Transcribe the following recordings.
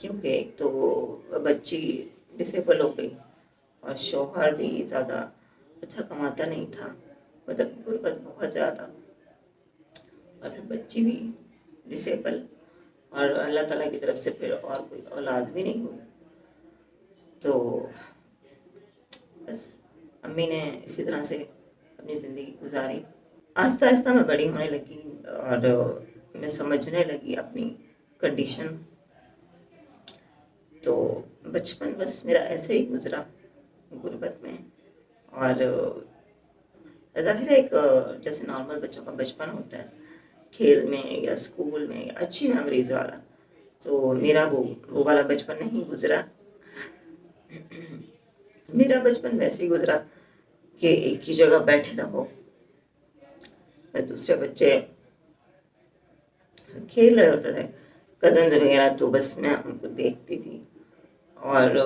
کیونکہ ایک تو بچی ڈسیبل ہو گئی اور شوہر بھی زیادہ اچھا کماتا نہیں تھا، مطلب غربت بہت زیادہ، اور پھر بچی بھی ڈسیبل، اور اللہ تعالیٰ کی طرف سے پھر اور کوئی اولاد بھی نہیں ہوئی. تو بس امی نے اسی طرح سے اپنی زندگی گزاری. آہستہ آہستہ میں بڑی ہونے لگی اور میں سمجھنے لگی اپنی کنڈیشن. تو بچپن بس میرا ایسے ہی گزرا غربت میں. اور ظاہر ہے ایک جیسے نارمل بچوں کا بچپن ہوتا ہے کھیل میں یا اسکول میں یا اچھی میموریز والا، تو میرا وہ والا بچپن نہیں گزرا. میرا بچپن ویسے ہی گزرا کہ ایک ہی جگہ بیٹھے رہو، دوسرے بچے کھیل رہے ہوتے تھے کزنز وغیرہ، تو بس میں ان کو دیکھتی تھی. اور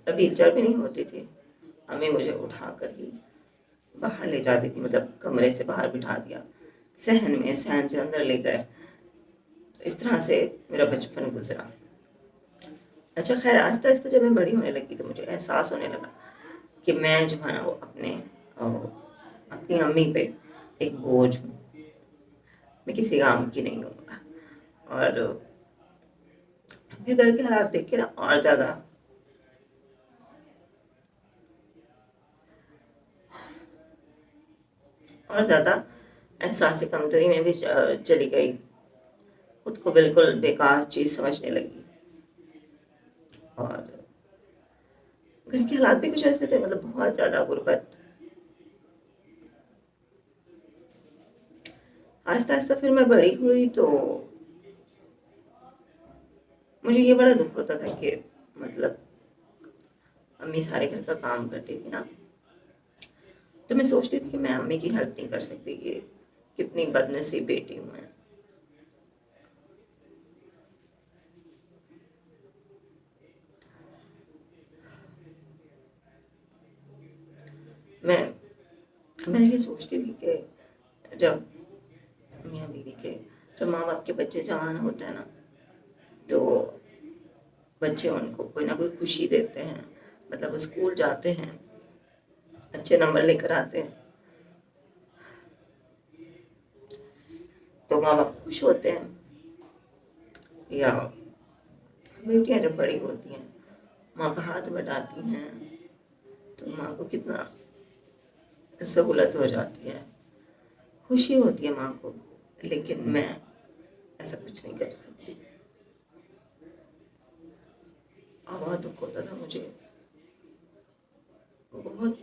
ابھی چڑھ بھی نہیں ہوتی تھی، امی مجھے اٹھا کر ہی باہر لے جاتی تھی، مطلب کمرے سے باہر بٹھا دیا، صحن میں، صحن سے اندر لے گئے. اس طرح سے میرا بچپن گزرا. اچھا خیر، آہستہ آہستہ جب میں بڑی ہونے لگی تو مجھے احساس ہونے لگا کہ میں جو ہے نا وہ اپنی امی پہ ایک بوجھ ہوں، میں کسی کام کی نہیں ہوں. اور پھر گھر کے حالات دیکھ کے نا اور زیادہ احساس کمتری میں بھی چلی گئی، خود کو بالکل بیکار چیز سمجھنے لگی. اور گھر کے حالات بھی کچھ ایسے تھے، مطلب بہت زیادہ غربت. آہستہ آہستہ پھر میں بڑی ہوئی تو مجھے یہ بڑا دکھ ہوتا تھا کہ مطلب امی سارے گھر کا کام کرتی تھی نا، تو میں سوچتی تھی کہ میں امی کی ہیلپ نہیں کر سکتی، یہ کتنی بد نصیب بیٹی ہوں میں. میں میں یہ سوچتی تھی کہ جب میاں بیوی کے جب ماں باپ کے بچے جوان ہوتے ہیں نا تو بچے ان کو کوئی نہ کوئی خوشی دیتے ہیں، مطلب اسکول جاتے ہیں، اچھے نمبر لے کر آتے ہیں تو ماں باپ خوش ہوتے ہیں. یا بیٹیاں جب بڑی ہوتی ہیں ماں کا ہاتھ بٹاتی ہیں تو ماں کو کتنا سہولت ہو جاتی ہے، خوشی ہوتی ہے ماں کو. لیکن میں ایسا کچھ نہیں کر سکتی. بہت دکھ ہوتا تھا مجھے، بہت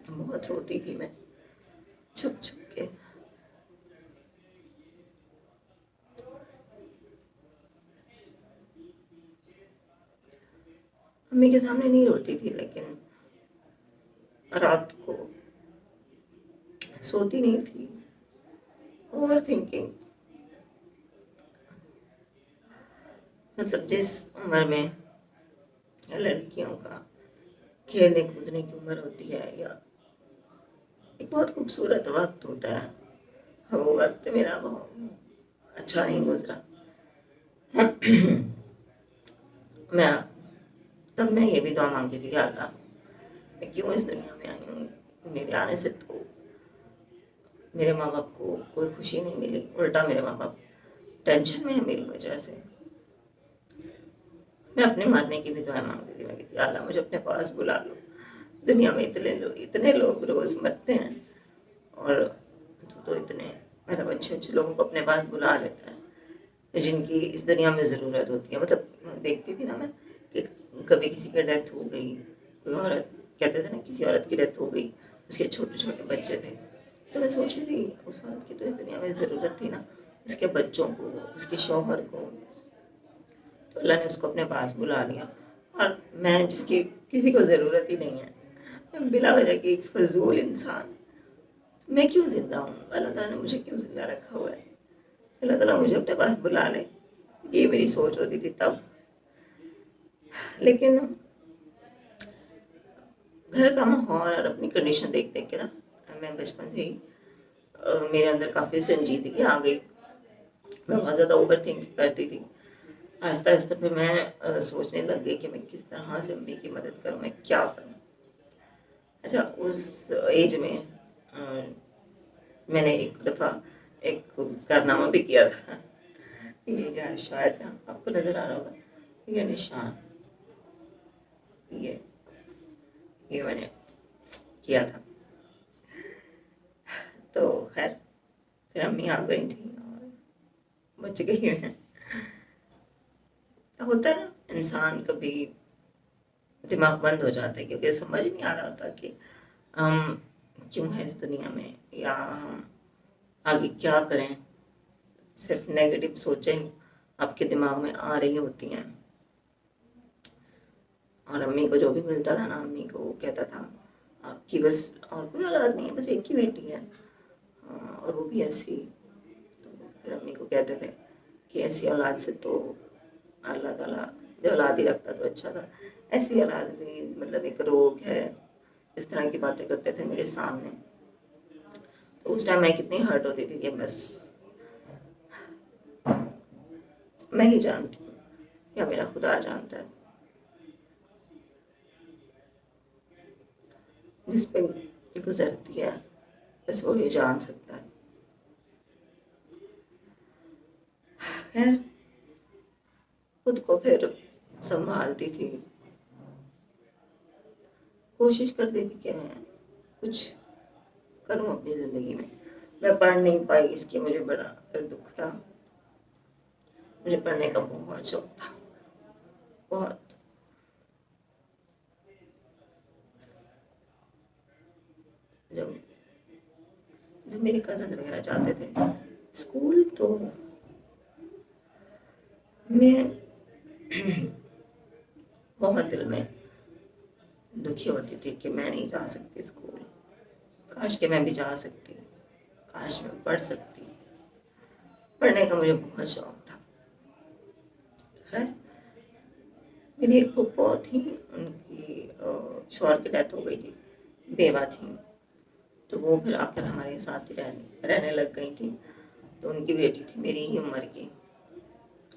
بہت روتی تھی میں چھپ چھپ کے. امی کے سامنے نہیں روتی تھی لیکن رات کو سوتی نہیں تھی، اوور تھنکنگ. مطلب جس عمر میں لڑکیوں کا کھیلنے کودنے کی عمر ہوتی ہے یا ایک بہت خوبصورت وقت ہوتا ہے، وہ وقت میرا بہت اچھا نہیں گزرا. میں تب میں یہ بھی دعا مانگتی تھی، یا اللہ میں کیوں اس دنیا میں آئی ہوں، میرے آنے سے تو میرے ماں باپ کو کوئی خوشی نہیں ملی، الٹا میرے ماں باپ ٹینشن میں ہے میری وجہ سے. میں اپنے مرنے کی بھی دعائیں مانگتی تھی، میں کہتی یا اللہ مجھے اپنے پاس بلا لو، دنیا میں اتنے لوگ روز مرتے ہیں اور تو اتنے مطلب اچھے اچھے لوگوں کو اپنے پاس بلا لیتا ہے جن کی اس دنیا میں ضرورت ہوتی ہے. مطلب دیکھتی تھی نا میں کہ کبھی کسی کی ڈیتھ ہو گئی، کوئی عورت کہتے تھے نا کسی عورت کی ڈیتھ ہو گئی، اس کے چھوٹے چھوٹے بچے تھے، تو میں سوچتی تھی اس عورت کی تو اس دنیا میں ضرورت تھی نا، اس کے بچوں کو، اس کے شوہر کو، تو اللہ نے اس کو اپنے پاس بلا لیا. اور میں جس کی کسی کو ضرورت ہی نہیں ہے، بلا وجہ کی ایک فضول انسان، میں کیوں زندہ ہوں؟ اللہ تعالیٰ نے مجھے کیوں زندہ رکھا ہوا ہے؟ اللہ تعالیٰ مجھے اپنے پاس بلا لے، یہ میری سوچ ہوتی تھی تب. لیکن گھر کا ماحول اور اپنی کنڈیشن دیکھ دیکھ کے نا میں بچپن سے ہی میرے اندر کافی سنجیدگی آ گئی. میں بہت زیادہ اوور تھنک کرتی تھی آہستہ آہستہ پھر میں سوچنے لگ گئی کہ میں کس طرح سے امی کی مدد کروں، میں کیا کروں۔ اچھا اس ایج میں میں نے ایک دفعہ ایک کارنامہ بھی کیا تھا، یہ جو شاید آپ کو نظر آ رہا ہوگا، یہ نشان، یہ یہ میں نے کیا تھا۔ تو خیر پھر امی آ گئی تھیں اور بچ گئی ہیں۔ ہوتا ہے نا انسان کبھی دماغ بند ہو جاتا ہے کیونکہ سمجھ نہیں آ رہا ہوتا کہ ہم کیوں ہیں اس دنیا میں، یا ہم آگے کیا کریں۔ صرف نیگیٹو سوچیں آپ کے دماغ میں آ رہی ہوتی ہیں۔ اور امی کو جو بھی ملتا تھا نا، امی کو وہ کہتا تھا آپ کی بس اور کوئی اولاد نہیں ہے، بس ایک ہی بیٹی ہے، اور وہ بھی ایسی۔ تو پھر امی کو کہتے تھے کہ ایسی اولاد سے تو اللہ تعالیٰ جو اولاد ہی رکھتا تو اچھا تھا، ایسی اولاد بھی مطلب ایک روگ ہے، اس طرح کی باتیں کرتے تھے میرے سامنے۔ تو اس ٹائم میں کتنی ہرٹ ہوتی تھی کہ بس میں ہی جانتی ہوں یا میرا خدا جانتا ہے، جس پہ گزرتی ہے بس وہی جان سکتا ہے۔ خیر خود کو پھر سنبھالتی تھی، کوشش کرتی تھی کہ میں کچھ کروں اپنی زندگی میں۔ میں پڑھ نہیں پائی، اس کی مجھے بڑا پھر دکھ تھا۔ مجھے پڑھنے کا بہت شوق تھا، بہت۔ جب جب میرے کزن وغیرہ جاتے تھے اسکول تو میں بہت دل میں دکھی ہوتی تھی کہ میں نہیں جا سکتی اسکول، کاش کہ میں بھی جا سکتی، کاش میں پڑھ سکتی۔ پڑھنے کا مجھے بہت شوق تھا۔ خیر میری ایک پھپھو تھی، ان کی شوہر کی ڈیتھ ہو گئی تھی، بیوہ تھی، تو وہ پھر آ کر ہمارے ساتھ ہی رہنے لگ گئی تھی۔ تو ان کی بیٹی تھی میری ہی عمر کی،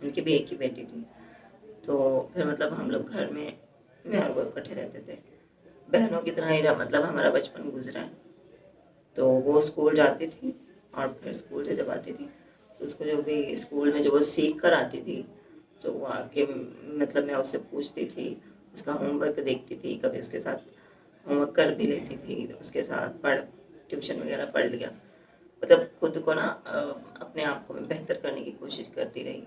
ان کی بھی ایک ہی بیٹی تھی۔ تو پھر مطلب ہم لوگ گھر میں اور وہ اکٹھے رہتے تھے، بہنوں کی طرح ہی مطلب ہمارا بچپن گزرا ہے۔ تو وہ اسکول جاتی تھی اور پھر اسکول سے جب آتی تھی تو اس کو جو بھی اسکول میں جو وہ سیکھ کر آتی تھی، تو وہ آ کے مطلب میں اس سے پوچھتی تھی، اس کا ہوم ورک دیکھتی تھی، کبھی اس کے ساتھ ہوم ورک کر بھی لیتی تھی، اس کے ساتھ ٹیوشن وغیرہ پڑھ لیا، مطلب خود کو نا اپنے آپ کو میں بہتر کرنے کی کوشش کرتی رہی۔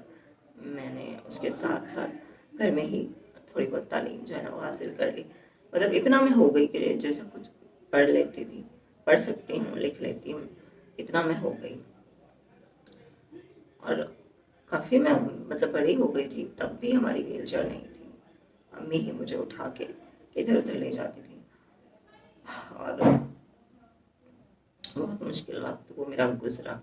میں نے اس کے ساتھ ساتھ گھر میں ہی تھوڑی بہت تعلیم جو ہے نا وہ حاصل کر لی، مطلب اتنا میں ہو گئی کہ جیسا کچھ پڑھ لیتی تھی، پڑھ سکتی ہوں، لکھ لیتی ہوں، اتنا میں ہو گئی۔ اور کافی میں مطلب بڑی ہو گئی تھی تب بھی ہماری ویل چیئر نہیں تھی، امی ہی مجھے اٹھا کے ادھر ادھر لے جاتی تھی، اور بہت مشکل وقت وہ میرا گزرا۔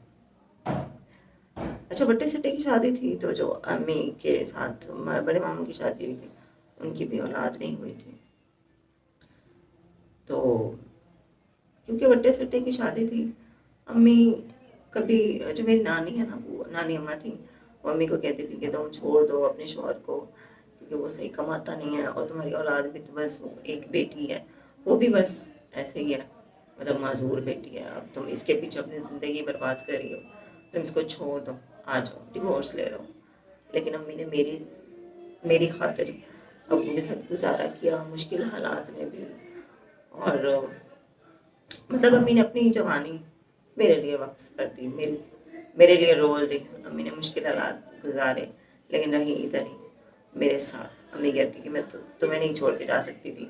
اچھا بٹے سٹے کی شادی تھی تو جو امی کے ساتھ بڑے ماموں کی شادی ہوئی تھی، ان کی بھی اولاد نہیں ہوئی تھی۔ تو کیونکہ بٹے سٹے کی شادی تھی، امی کبھی جو میری نانی ہے نا، وہ نانی اماں تھی، وہ امی کو کہتی تھی کہ تم چھوڑ دو اپنے شوہر کو، کیونکہ وہ صحیح کماتا نہیں ہے، اور تمہاری اولاد بھی تو بس ایک بیٹی ہے، وہ بھی بس ایسے ہی ہے، مطلب معذور بیٹی ہے، اب تم اس کے پیچھے اپنی زندگی برباد کر رہی ہو، تم اس کو چھوڑ دو، آ جاؤ ڈیورس لے لو۔ لیکن امی نے میری خاطر ابو کے ساتھ گزارا کیا، مشکل حالات میں بھی، اور مطلب امی نے اپنی جوانی میرے لیے وقف کر دی، میرے لیے رول دی۔ امی نے مشکل حالات گزارے لیکن رہی ادھر ہی میرے ساتھ۔ امی کہتی کہ میں تمہیں نہیں چھوڑ کے جا سکتی تھی،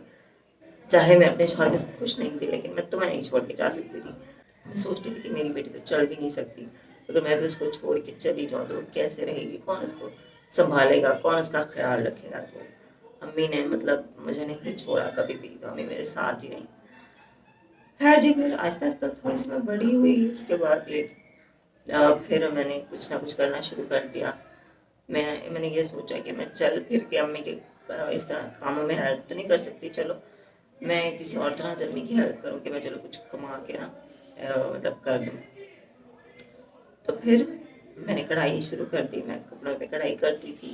چاہے میں اپنے شوہر کے ساتھ خوش نہیں تھی لیکن میں تمہیں نہیں چھوڑ کے جا سکتی تھی۔ میں سوچتی تھی کہ میری بیٹی تو چل بھی نہیں سکتی، تو اگر میں بھی اس کو چھوڑ کے چلی جاؤں تو وہ کیسے رہے گی، کون اس کو سنبھالے گا، کون اس کا خیال رکھے گا۔ تو امی نے مطلب مجھے نہیں چھوڑا کبھی بھی، تو امی میرے ساتھ ہی رہی۔ خیر جی پھر آہستہ آہستہ تھوڑی سی میں بڑی ہوئی، اس کے بعد پھر میں نے کچھ نہ کچھ کرنا شروع کر دیا۔ میں نے یہ سوچا کہ میں چل پھر کے امی کے اس طرح کاموں میں ہیلپ تو نہیں کر سکتی، چلو میں کسی اور طرح سے امی کی ہیلپ کروں کہ میں چلو کچھ کما کے نا مطلب کر دوں۔ تو پھر میں نے کڑھائی شروع کر دی، میں کپڑوں پہ کڑھائی کرتی تھی،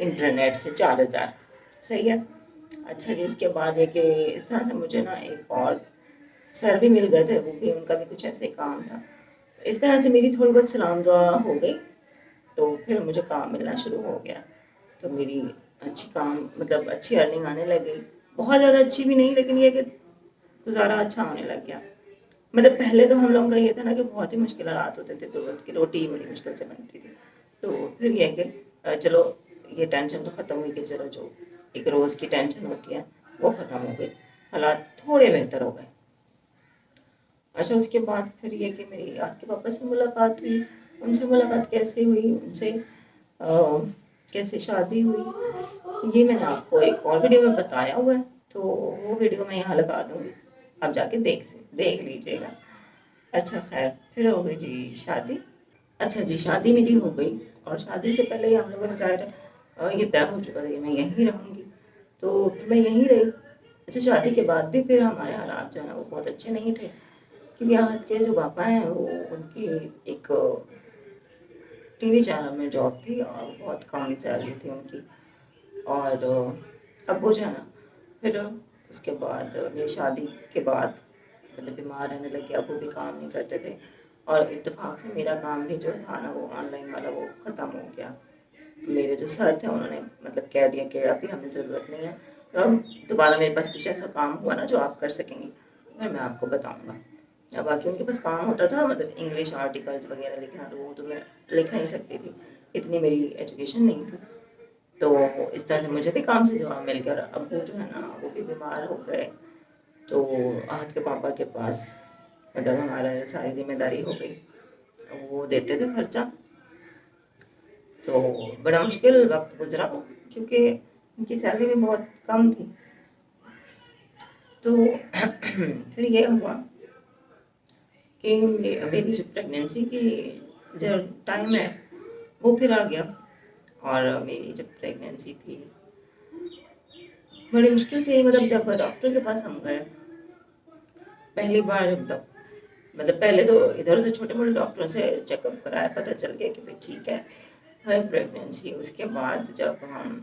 انٹرنیٹ سے 4,000. صحیح ہے. اچھا جی، اس کے بعد ہے کہ اس طرح سے مجھے نا ایک اور سر بھی مل گئے تھے، وہ بھی ان کا بھی کچھ ایسے کام تھا. اس طرح سے میری تھوڑی بہت سلام دعا ہو گئی، تو پھر مجھے کام ملنا شروع ہو گیا. تو میری اچھی کام مطلب اچھی ارننگ آنے لگ گئی. بہت زیادہ اچھی بھی نہیں، لیکن یہ کہ گزارا اچھا ہونے لگ گیا. مطلب پہلے تو ہم لوگوں کا یہ تھا نا کہ بہت ہی مشکل حالات ہوتے تھے، 2 وقت کی روٹی بڑی مشکل سے بنتی تھی. تو پھر یہ کہ چلو یہ ٹینشن تو ختم ہوئی کہ چلو جو ایک روز کی ٹینشن ہوتی ہے وہ ختم ہو گئی، حالات تھوڑے بہتر ہو گئے. اچھا اس کے بعد پھر یہ کہ میری آپ کے پاپا سے ملاقات ہوئی. ان سے ملاقات کیسے ہوئی، ان سے کیسے شادی ہوئی، یہ میں نے آپ کو ایک اور ویڈیو میں بتایا ہوا ہے، تو وہ ویڈیو میں یہاں لگا دوں گی، آپ جا کے دیکھ لیجیے گا. اچھا خیر، پھر ہو گئی جی شادی. اچھا جی، شادی میری ہو گئی، اور شادی سے پہلے ہی ہم لوگوں نے ظاہر یہ طے ہو چکا تھا کہ میں یہیں رہوں گی، تو پھر میں یہیں رہی. اچھا شادی کے بعد بھی پھر ہمارے حالات جو ہے نا وہ بہت اچھے نہیں تھے، کیونکہ یہاں کے جو پاپا ہیں وہ ان کی ایک ٹی وی چینل میں جاب تھی اور بہت کم سیلری تھی ان کی. اور ابو جو ہے نا پھر اس کے بعد میری شادی کے بعد مطلب بیمار رہنے لگے، ابو بھی کام نہیں کرتے تھے، اور اتفاق سے میرا کام بھی جو تھا نا وہ آن لائن والا وہ ختم ہو گیا. میرے جو سر تھے انہوں نے مطلب کہہ دیا کہ ابھی ہمیں ضرورت نہیں ہے، اب دوبارہ میرے پاس کچھ ایسا کام ہوا نا جو آپ کر سکیں گی پھر میں آپ کو بتاؤں گا. باقی ان کے پاس کام ہوتا تھا مطلب انگلش آرٹیکلس وغیرہ لکھنا، تو وہ تو میں لکھ نہیں سکتی تھی، اتنی میری ایجوکیشن نہیں تھی. تو اس طرح سے مجھے بھی کام سے جواب مل گیا. ابو جو ہے نا وہ بھی بیمار ہو گئے، تو آج کے پاپا کے پاس مطلب ہمارا ساری ذمہ داری ہو گئی، وہ دیتے تھے خرچہ. تو بڑا مشکل وقت گزرا کیونکہ ان کی سیلری بھی بہت کم تھی. تو پھر یہ ہوا کہ میری جو پریگنینسی کی جو ٹائم ہے وہ پھر آ گیا. اور میری جب پریگنینسی تھی بڑی مشکل تھی، مطلب جب ڈاکٹر کے پاس ہم گئے پہلی بار، مطلب پہلے تو ادھر ادھر چھوٹے موٹے ڈاکٹروں سے چیک اپ کرایا، پتہ چل گیا کہ ٹھیک ہے پریگنینسی. اس کے بعد جب ہم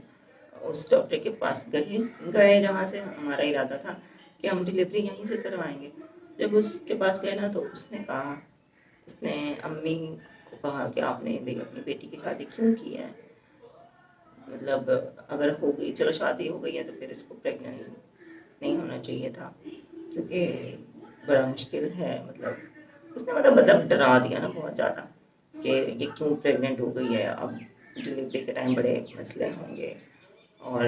اس ڈاکٹر کے پاس گئے جہاں سے ہمارا ارادہ تھا کہ ہم ڈلیوری یہیں سے کروائیں گے، جب اس کے پاس گئے نا تو اس نے امی کو کہا کہ آپ نے اپنی بیٹی کی شادی کیوں کی ہے، مطلب اگر ہو گئی چلو شادی ہو گئی ہے تو پھر اس کو پریگنینٹ نہیں ہونا چاہیے تھا، کیونکہ بڑا مشکل ہے. مطلب اس نے مطلب ڈرا دیا نا بہت زیادہ کہ یہ کیوں پریگننٹ ہو گئی ہے، اب ڈلیوری کے ٹائم بڑے مسئلے ہوں گے اور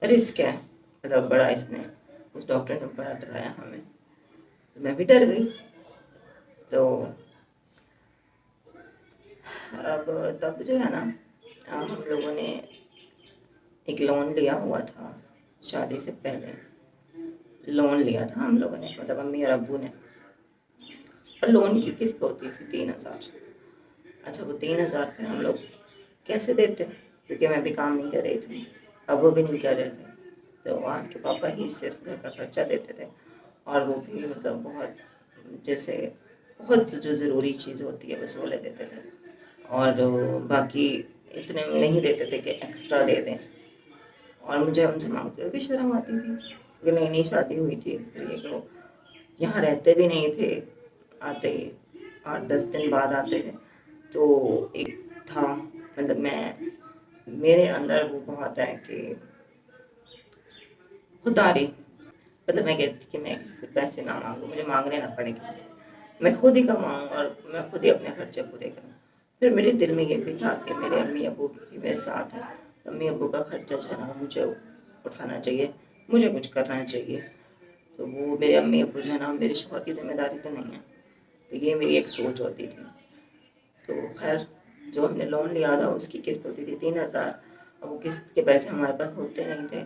رسک ہے. مطلب بڑا اس ڈاکٹر نے بڑا ڈرایا ہمیں، میں بھی ڈر گئی. تو اب تب جو ہے نا ہم لوگوں نے ایک لون لیا ہوا تھا، شادی سے پہلے لون لیا تھا ہم لوگوں نے، مطلب امی اور ابو نے، اور لون کی قسط ہوتی تھی 3,000. اچھا وہ 3,000 پھر ہم لوگ کیسے دیتے، کیونکہ میں بھی کام نہیں کر رہی تھی، ابو بھی نہیں کر رہے تھے، تو وہاں کے پاپا ہی صرف گھر کا خرچہ دیتے تھے، اور وہ بھی مطلب جیسے بہت جو ضروری چیز ہوتی ہے بس وہ لے دیتے تھے، اور باقی اتنے نہیں دیتے تھے کہ ایکسٹرا دے دیں. اور مجھے ان سے مانگتے ہوئے بھی شرم آتی تھی کیونکہ نئی نئی شادی ہوئی تھی. پھر یہ کہ یہاں رہتے بھی نہیں تھے، آتے 8-10 دن بعد آتے تھے. تو ایک تھا مطلب میرے اندر وہ بہت ہے کہ خودداری، مطلب میں کہتی کہ میں کسی سے پیسے نہ مانگوں، مجھے مانگنے نہ پڑے کسی سے، میں خود ہی کماؤں اور میں خود ہی اپنے خرچے پورے کروں. پھر میرے دل میں یہ بھی تھا کہ میرے امی ابو بھی میرے ساتھ ہیں، امی ابو کا خرچہ جو ہے نا مجھے اٹھانا چاہیے، مجھے کچھ کرنا چاہیے. تو وہ میرے امی ابو جو ہے نا میرے شوہر کی ذمہ داری تو نہیں ہے، تو یہ میری ایک سوچ ہوتی تھی. تو خیر جو ہم نے لون لیا تھا اس کی قسط ہوتی تھی 3,000، اور وہ قسط کے پیسے ہمارے پاس ہوتے نہیں تھے.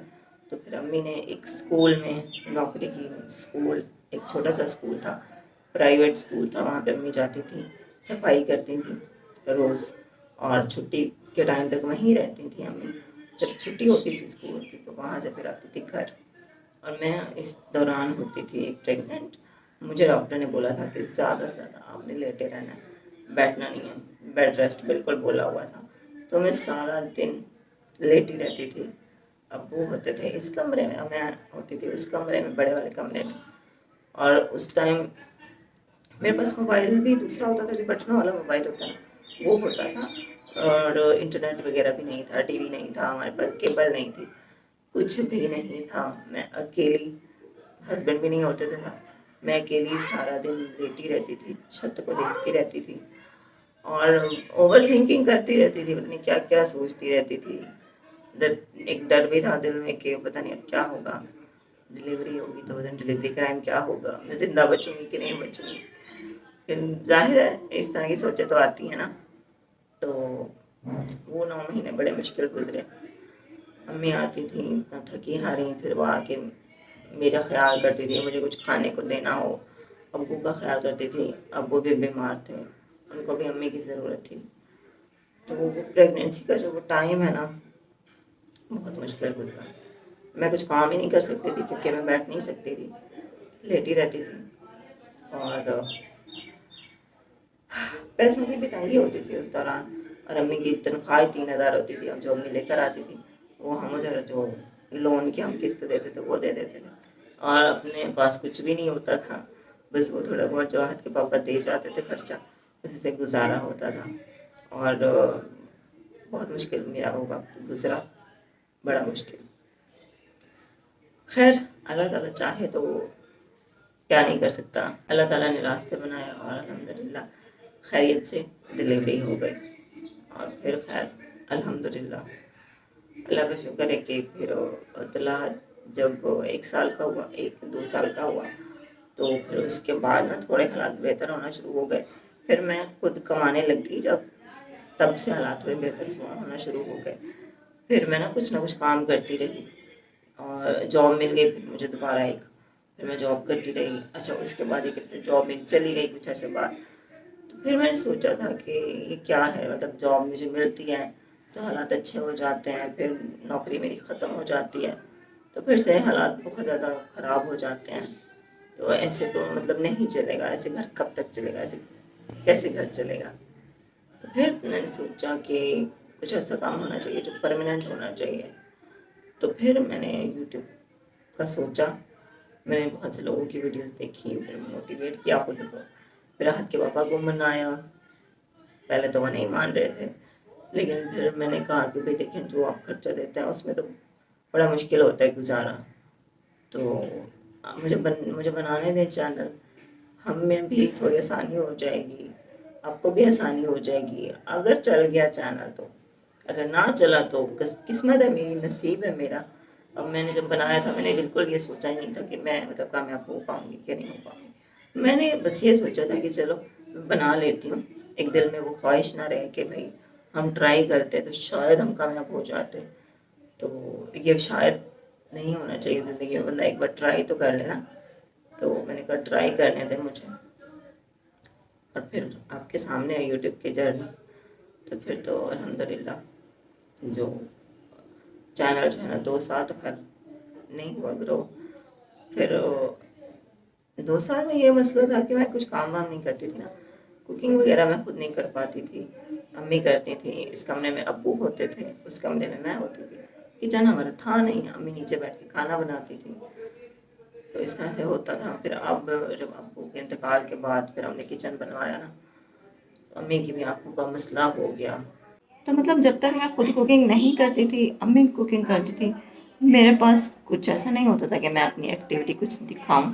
تو پھر امی نے ایک اسکول میں نوکری کی. اسکول ایک چھوٹا سا اسکول تھا، پرائیویٹ اسکول تھا، وہاں پہ امی جاتی تھیں، صفائی کرتی تھیں روز، اور چھٹی کے ٹائم تک وہیں رہتی تھیں امی. جب چھٹی ہوتی تھی اسکول کی تو وہاں سے پھر آتی تھی گھر، اور میں اس دوران ہوتی تھی پریگننٹ. مجھے ڈاکٹر نے بولا تھا کہ زیادہ سے زیادہ آپ نے لیٹے رہنا ہے، بیٹھنا نہیں ہے، بیڈ ریسٹ بالکل بولا ہوا تھا. تو میں سارا دن لیٹی رہتی تھی. ابو ہوتے تھے اس کمرے میں اور میں ہوتی تھی اس کمرے میں, بڑے والے کمرے میں. اور اس ٹائم میرے پاس موبائل بھی دوسرا ہوتا تھا, جو بٹنوں والا موبائل ہوتا ہے وہ ہوتا تھا, اور انٹرنیٹ وغیرہ بھی نہیں تھا, ٹی وی نہیں تھا, ہمارے پاس کیبل نہیں تھی, کچھ بھی نہیں تھا. میں اکیلی, ہسبینڈ بھی نہیں ہوتے تھے, میں اکیلی سارا دن لیٹی رہتی تھی, چھت کو دیکھتی رہتی تھی اور اوور تھنکنگ کرتی رہتی تھی, پتہ نہیں کیا کیا سوچتی رہتی تھی. ایک ڈر بھی تھا دل میں کہ پتہ نہیں اب کیا ہوگا, ڈلیوری ہوگی تو ڈلیوری کا ٹائم کیا ہوگا, میں زندہ بچوں گی کہ نہیں بچوں گی. لیکن ظاہر ہے اس طرح کی سوچیں تو آتی ہیں نا. تو وہ 9 مہینے بڑے مشکل گزرے. امی آتی تھیں اتنا تھکی ہاری, پھر وہ آ کے میرا خیال کرتی تھی, مجھے کچھ کھانے کو دینا ہو. ابو کا خیال کرتی تھی, ابو بھی بیمار تھے, ان کو بھی امی کی ضرورت تھی. تو وہ پریگنینسی کا جو وہ ٹائم ہے نا, بہت مشکل گزرا. میں کچھ کام ہی نہیں کر سکتی تھی کیونکہ میں بیٹھ نہیں سکتی تھی, لیٹی رہتی تھی. اور پیسوں کی بھی تنگی ہوتی تھی اس دوران, اور امی کی تنخواہ 3,000 ہوتی تھی, اور جو امی لے کر آتی تھی وہ ہم ادھر جو لون کی ہم قسط دیتے تھے وہ دے دیتے تھے, اور اپنے پاس کچھ بھی نہیں ہوتا تھا, بس وہ تھوڑا بہت جو ہاتھ کے پاپا دے جاتے تھے خرچہ, اسی سے گزارا ہوتا تھا. اور بہت مشکل میرا وہ وقت گزرا, بڑا مشکل. خیر اللہ تعالیٰ چاہے تو وہ کیا نہیں کر سکتا. اللہ تعالیٰ نے راستے بنایا اور الحمدللہ خیریت سے ڈلیوری ہو گئی. اور پھر خیر الحمدللہ اللہ کا شکر ہے کہ پھر عبداللہ جب 1 سال کا ہوا, 1-2 سال کا ہوا, تو پھر اس کے بعد نا تھوڑے حالات بہتر ہونا شروع ہو گئے. پھر میں خود کمانے لگ گئی جب, تب سے حالات تھوڑے بہتر ہونا شروع ہو گئے. پھر میں نا کچھ نہ کچھ کام کرتی رہی, اور جاب مل گئی پھر مجھے دوبارہ ایک, پھر میں جاب کرتی رہی. اچھا اس کے بعد ایک جاب مل چلی گئی کچھ عرصے بعد. تو پھر میں نے سوچا تھا کہ یہ کیا ہے, مطلب جاب مجھے ملتی ہے تو حالات اچھے ہو جاتے ہیں, پھر نوکری میری ختم ہو جاتی ہے تو پھر سے حالات بہت زیادہ خراب ہو جاتے ہیں. تو ایسے تو مطلب نہیں چلے گا, ایسے گھر کب تک چلے گا, ایسے کیسے گھر چلے گا. تو پھر میں نے سوچا کہ کچھ ایسا کام ہونا چاہیے جو پرماننٹ ہونا چاہیے. تو پھر میں نے یوٹیوب کا سوچا, میں نے بہت سے لوگوں کی ویڈیوز دیکھی, پھر موٹیویٹ کیا خود کو. پھر راحت کے پاپا کو منایا, پہلے تو وہ نہیں مان رہے تھے, لیکن پھر میں نے کہا کہ بھائی دیکھیں جو آپ خرچہ دیتے ہیں اس میں تو بڑا مشکل ہوتا ہے گزارا, تو مجھے بنانے دیں چینل, ہم میں بھی تھوڑی آسانی ہو جائے گی, آپ کو بھی آسانی ہو جائے گی. اگر چل گیا چینل تو, اگر نہ چلا تو قسمت ہے میری, نصیب ہے میرا. اب میں نے جب بنایا تھا میں نے بالکل یہ سوچا ہی نہیں تھا کہ میں مطلب کامیاب ہو پاؤں گی کہ نہیں ہو پاؤں گی. میں نے بس یہ سوچا تھا کہ چلو بنا لیتی ہوں, ایک دل میں وہ خواہش نہ رہے کہ بھائی ہم ٹرائی کرتے تو شاید ہم کامیاب ہو جاتے. تو یہ شاید نہیں ہونا چاہیے زندگی میں, بندہ ایک بار ٹرائی تو کر لینا. تو میں نے کہا ٹرائی کرنے دیں مجھے, اور پھر آپ کے سامنے ہے یوٹیوب کی جرنی. تو پھر تو الحمدللہ جو چینل جو ہے نا 2 سال تو خیر نہیں ہوا گرو. پھر 2 سال میں یہ مسئلہ تھا کہ میں کچھ کام وام نہیں کرتی تھی نا, کوکنگ وغیرہ میں خود نہیں کر پاتی تھی, امی کرتی تھی. اس کمرے میں ابو ہوتے تھے, اس کمرے میں ہوتی تھی. کچن ہمارا تھا نہیں, امی نیچے بیٹھ کے کھانا بناتی تھی. تو اس طرح سے ہوتا تھا. پھر اب جب ابو کے انتقال کے بعد پھر ہم نے کچن بنوایا نا, امی کی بھی آنکھوں کا مسئلہ ہو گیا. تو مطلب جب تک میں خود کوکنگ نہیں کرتی تھی, امی کوکنگ کرتی تھی, میرے پاس کچھ ایسا نہیں ہوتا تھا کہ میں اپنی ایکٹیویٹی کچھ دکھاؤں,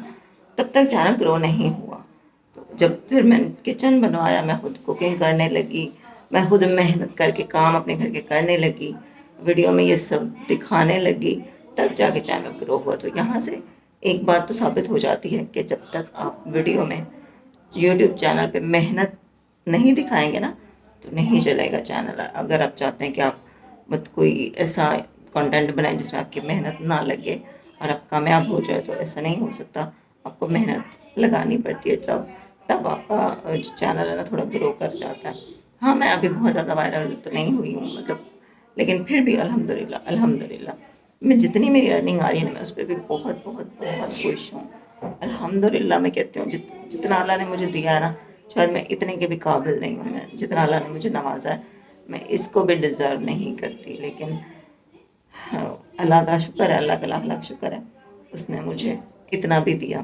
تب تک چینل گرو نہیں ہوا. تو جب پھر میں کچن بنوایا, میں خود کوکنگ کرنے لگی, میں خود محنت کر کے کام اپنے گھر کے کرنے لگی, ویڈیو میں یہ سب دکھانے لگی, تب جا کے چینل گرو ہوا. تو یہاں سے ایک بات تو ثابت ہو جاتی ہے کہ جب تک آپ ویڈیو میں یوٹیوب چینل پہ محنت نہیں دکھائیں گے نا تو نہیں چلے گا چینل. اگر آپ چاہتے ہیں کہ آپ کوئی ایسا کنٹینٹ بنائیں جس میں آپ کی محنت نہ لگے اور آپ کامیاب ہو جائے, تو ایسا نہیں ہو سکتا. آپ کو محنت لگانی پڑتی ہے, تب آپ کا جو چینل ہے نا تھوڑا گرو کر جاتا ہے. ہاں میں ابھی بہت زیادہ وائرل تو نہیں ہوئی ہوں مطلب, لیکن پھر بھی الحمدللہ میں جتنی میری ارننگ آ رہی ہے نا, میں اس پہ بھی بہت بہت بہت خوش ہوں. الحمدللہ میں کہتی ہوں جتنا اللہ نے مجھے دیا ہے نا, شاید میں اتنے کے بھی قابل نہیں ہوں. میں جتنا اللہ نے مجھے نوازا ہے, میں اس کو بھی ڈیزرو نہیں کرتی، لیکن اللہ کا شکر ہے، اللہ کا لاکھ لاکھ شکر ہے، اس نے مجھے اتنا بھی دیا۔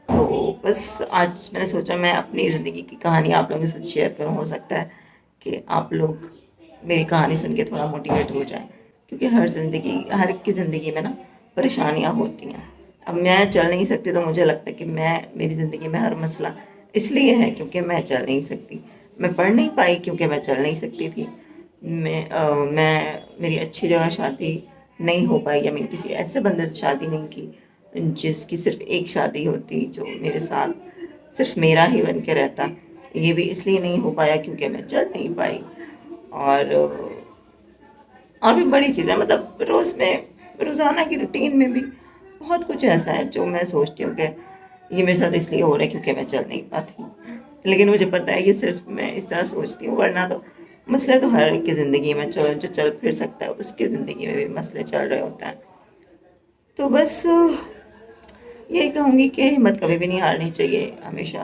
تو بس آج میں نے سوچا میں اپنی زندگی کی کہانی آپ لوگوں کے ساتھ شیئر کروں، ہو سکتا ہے کہ آپ لوگ میری کہانی سن کے تھوڑا موٹیویٹ ہو جائیں، کیونکہ ہر ایک کی زندگی میں نا پریشانیاں ہوتی ہیں۔ اب میں چل نہیں سکتی تو مجھے لگتا ہے کہ میری زندگی میں ہر مسئلہ اس لیے ہے کیونکہ میں چل نہیں سکتی، میں پڑھ نہیں پائی کیونکہ میں چل نہیں سکتی تھی، میں میری اچھی جگہ شادی نہیں ہو پائی، یا میں کسی ایسے بندے سے شادی نہیں کی جس کی صرف ایک شادی ہوتی، جو میرے ساتھ صرف میرا ہی بن کے رہتا، یہ بھی اس لیے نہیں ہو پایا کیونکہ میں چل نہیں پائی۔ اور اور بھی بڑی چیزیں، مطلب روزانہ کی روٹین میں بھی بہت کچھ ایسا ہے جو میں سوچتی ہوں کہ یہ میرے ساتھ اس لیے ہو رہا ہے کیونکہ میں چل نہیں پاتی، لیکن مجھے پتہ ہے کہ صرف میں اس طرح سوچتی ہوں، ورنہ تو مسئلے تو ہر ایک کی زندگی میں جو چل پھر سکتا ہے اس کی زندگی میں بھی مسئلے چل رہے ہوتے ہیں۔ تو بس یہی کہوں گی کہ ہمت کبھی بھی نہیں ہارنی چاہیے، ہمیشہ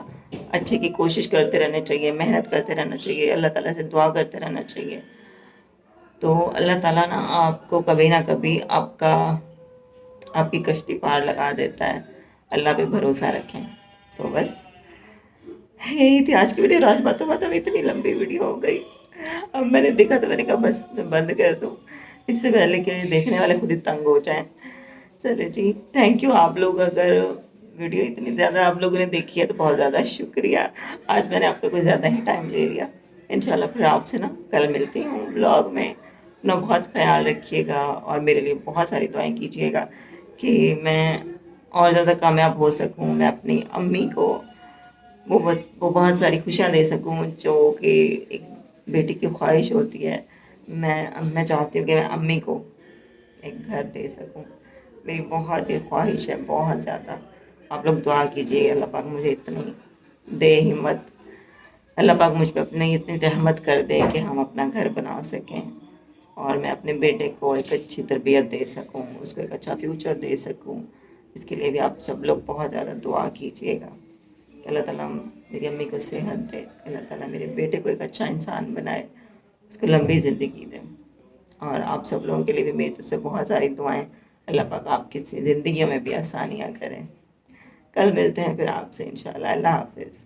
اچھے کی کوشش کرتے رہنا چاہیے، محنت کرتے رہنا چاہیے، اللہ تعالیٰ سے دعا کرتے رہنا چاہیے، تو اللہ تعالیٰ نا آپ کو کبھی نہ کبھی آپ کی کشتی پار لگا دیتا ہے، اللہ پہ بھروسہ رکھیں۔ تو بس یہی تھی آج کی ویڈیو، آج باتوں باتوں میں اتنی لمبی ویڈیو ہو گئی، اب میں نے دیکھا تو میں نے کہا بس میں بند کر دوں، اس سے پہلے کہ دیکھنے والے خود ہی تنگ ہو جائیں۔ چلے جی، تھینک یو، آپ لوگ اگر ویڈیو اتنی زیادہ آپ لوگوں نے دیکھی ہے تو بہت زیادہ شکریہ، آج میں نے آپ کا کچھ زیادہ ہی ٹائم لے لیا۔ انشاءاللہ پھر آپ سے نا کل ملتی ہوں بلاگ میں، اپنا بہت خیال رکھیے گا اور میرے لیے بہت ساری دعائیں کیجیے گا کہ میں اور زیادہ کامیاب ہو سکوں، میں اپنی امی کو وہ بہت ساری خوشیاں دے سکوں جو کہ ایک بیٹی کی خواہش ہوتی ہے۔ میں چاہتی ہوں کہ میں امی کو ایک گھر دے سکوں، میری بہت ہی خواہش ہے، بہت زیادہ۔ آپ لوگ دعا کیجیے اللہ پاک مجھے اتنی دے ہمت، اللہ پاک مجھ پہ اپنی اتنی رحمت کر دے کہ ہم اپنا گھر بنا سکیں اور میں اپنے بیٹے کو ایک اچھی تربیت دے سکوں، اس کو ایک اچھا فیوچر دے سکوں۔ اس کے لیے بھی آپ سب لوگ بہت زیادہ دعا کیجیے گا کہ اللہ تعالیٰ میری امی کو صحت دے، اللہ تعالیٰ میرے بیٹے کو ایک اچھا انسان بنائے، اس کو لمبی زندگی دے، اور آپ سب لوگوں کے لیے بھی میری طرف سے بہت ساری دعائیں، اللہ پاک آپ کی زندگیوں میں بھی آسانیاں کریں۔ کل ملتے ہیں پھر آپ سے انشاءاللہ، اللہ حافظ۔